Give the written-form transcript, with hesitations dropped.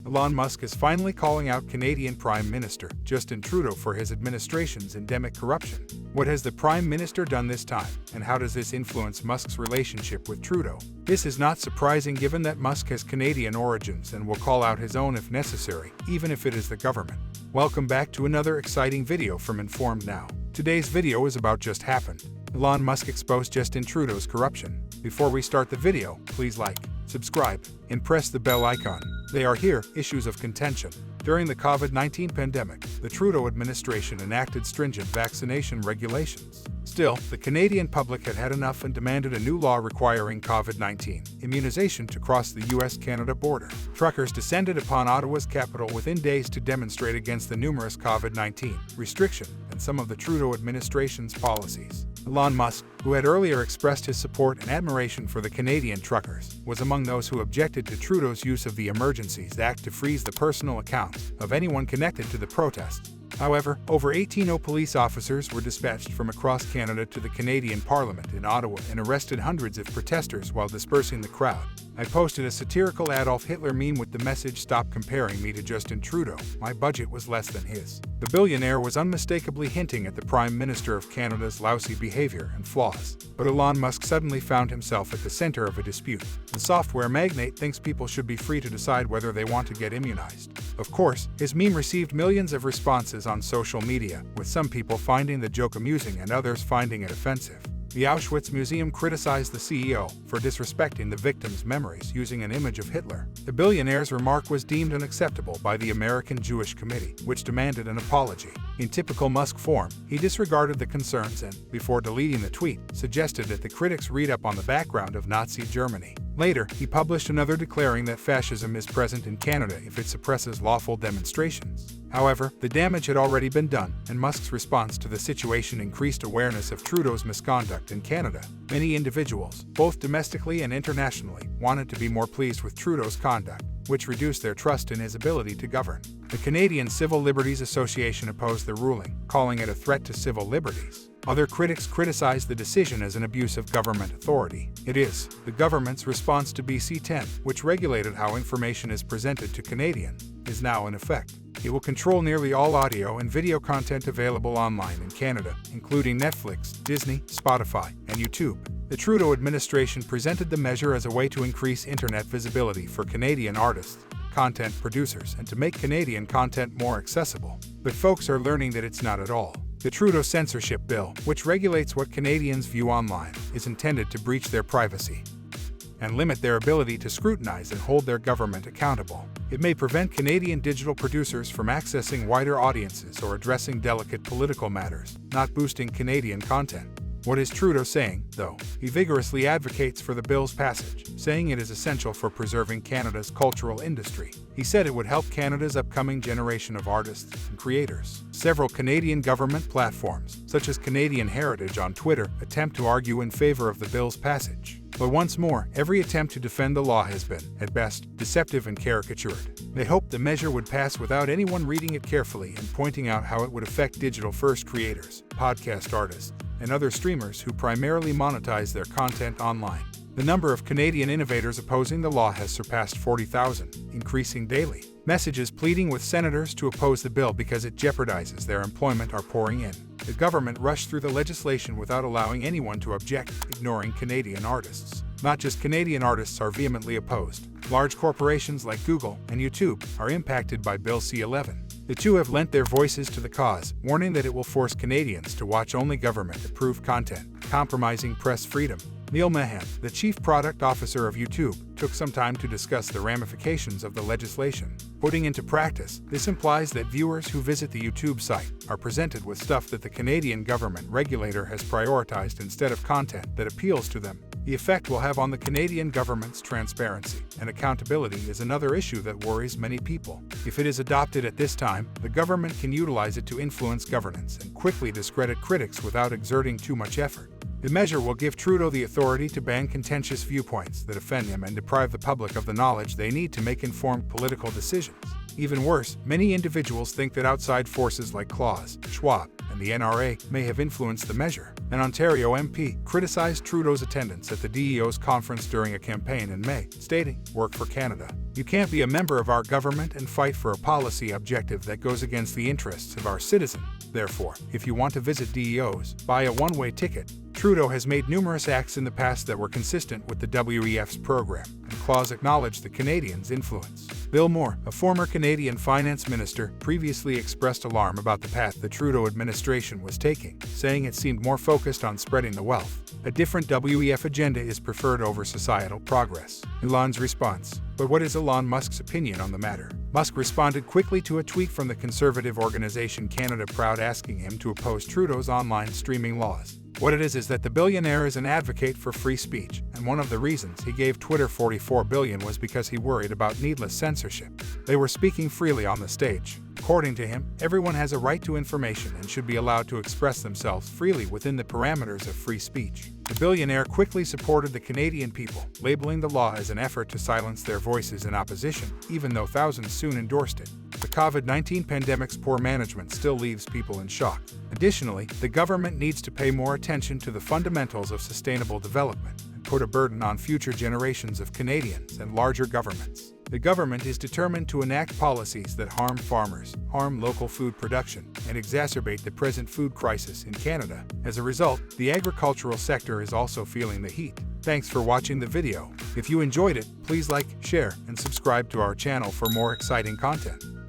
Elon Musk is finally calling out Canadian Prime Minister Justin Trudeau for his administration's endemic corruption. What has the Prime Minister done this time, and how does this influence Musk's relationship with Trudeau? This is not surprising given that Musk has Canadian origins and will call out his own if necessary, even if it is the government. Welcome back to another exciting video from Informed Now. Today's video is about just happened. Elon Musk exposed Justin Trudeau's corruption. Before we start the video, please like, subscribe, and press the bell icon. They are here, issues of contention. During the COVID-19 pandemic, the Trudeau administration enacted stringent vaccination regulations. Still, the Canadian public had had enough and demanded a new law requiring COVID-19 immunization to cross the US-Canada border. Truckers descended upon Ottawa's capital within days to demonstrate against the numerous COVID-19 restriction and some of the Trudeau administration's policies. Elon Musk, who had earlier expressed his support and admiration for the Canadian truckers, was among those who objected to Trudeau's use of the Emergencies Act to freeze the personal accounts of anyone connected to the protests. However, over 18 police officers were dispatched from across Canada to the Canadian Parliament in Ottawa and arrested hundreds of protesters while dispersing the crowd. I posted a satirical Adolf Hitler meme with the message "Stop comparing me to Justin Trudeau, my budget was less than his." The billionaire was unmistakably hinting at the Prime Minister of Canada's lousy behavior and flaws. But Elon Musk suddenly found himself at the center of a dispute. The software magnate thinks people should be free to decide whether they want to get immunized. Of course, his meme received millions of responses on social media, with some people finding the joke amusing and others finding it offensive. The Auschwitz Museum criticized the CEO for disrespecting the victims' memories using an image of Hitler. The billionaire's remark was deemed unacceptable by the American Jewish Committee, which demanded an apology. In typical Musk form, he disregarded the concerns and, before deleting the tweet, suggested that the critics read up on the background of Nazi Germany. Later, he published another declaring that fascism is present in Canada if it suppresses lawful demonstrations. However, the damage had already been done, and Musk's response to the situation increased awareness of Trudeau's misconduct in Canada. Many individuals, both domestically and internationally, wanted to be more pleased with Trudeau's conduct, which reduced their trust in his ability to govern. The Canadian Civil Liberties Association opposed the ruling, calling it a threat to civil liberties. Other critics criticized the decision as an abuse of government authority. It is the government's response to BC 10, which regulated how information is presented to Canadians, is now in effect. It will control nearly all audio and video content available online in Canada, including Netflix, Disney, Spotify, and YouTube. The Trudeau administration presented the measure as a way to increase internet visibility for Canadian artists, content producers, and to make Canadian content more accessible. But folks are learning that it's not at all. The Trudeau censorship bill, which regulates what Canadians view online, is intended to breach their privacy and limit their ability to scrutinize and hold their government accountable. It may prevent Canadian digital producers from accessing wider audiences or addressing delicate political matters, not boosting Canadian content. What is Trudeau saying, though? He vigorously advocates for the bill's passage, saying it is essential for preserving Canada's cultural industry. He said it would help Canada's upcoming generation of artists and creators. Several Canadian government platforms, such as Canadian Heritage on Twitter, attempt to argue in favor of the bill's passage. But once more, every attempt to defend the law has been, at best, deceptive and caricatured. They hoped the measure would pass without anyone reading it carefully and pointing out how it would affect digital-first creators, podcast artists, and other streamers who primarily monetize their content online. The number of Canadian innovators opposing the law has surpassed 40,000, increasing daily. Messages pleading with senators to oppose the bill because it jeopardizes their employment are pouring in. The government rushed through the legislation without allowing anyone to object, ignoring Canadian artists. Not just Canadian artists are vehemently opposed. Large corporations like Google and YouTube are impacted by Bill C-11. The two have lent their voices to the cause, warning that it will force Canadians to watch only government-approved content, compromising press freedom. Neil Meehan, the chief product officer of YouTube, took some time to discuss the ramifications of the legislation. Putting into practice, this implies that viewers who visit the YouTube site are presented with stuff that the Canadian government regulator has prioritized instead of content that appeals to them. The effect will have on the Canadian government's transparency and accountability is another issue that worries many people. If it is adopted at this time, the government can utilize it to influence governance and quickly discredit critics without exerting too much effort. The measure will give Trudeau the authority to ban contentious viewpoints that offend him and deprive the public of the knowledge they need to make informed political decisions. Even worse, many individuals think that outside forces like Klaus Schwab and the NRA may have influenced the measure. An Ontario MP criticized Trudeau's attendance at the DEO's conference during a campaign in May, stating, "Work for Canada. You can't be a member of our government and fight for a policy objective that goes against the interests of our citizens. Therefore, if you want to visit DEOs, buy a one-way ticket." Trudeau has made numerous acts in the past that were consistent with the WEF's program, and Claus acknowledged the Canadians' influence. Bill Moore, a former Canadian finance minister, previously expressed alarm about the path the Trudeau administration was taking, saying it seemed more focused on spreading the wealth. A different WEF agenda is preferred over societal progress. Elon's response. But what is Elon Musk's opinion on the matter? Musk responded quickly to a tweet from the conservative organization Canada Proud asking him to oppose Trudeau's online streaming laws. What it is that the billionaire is an advocate for free speech, and one of the reasons he gave Twitter $44 billion was because he worried about needless censorship. They were speaking freely on the stage. According to him, everyone has a right to information and should be allowed to express themselves freely within the parameters of free speech. The billionaire quickly supported the Canadian people, labeling the law as an effort to silence their voices in opposition, even though thousands soon endorsed it. The COVID-19 pandemic's poor management still leaves people in shock. Additionally, the government needs to pay more attention to the fundamentals of sustainable development and put a burden on future generations of Canadians and larger governments. The government is determined to enact policies that harm farmers, harm local food production, and exacerbate the present food crisis in Canada. As a result, the agricultural sector is also feeling the heat. Thanks for watching the video. If you enjoyed it, please like, share, and subscribe to our channel for more exciting content.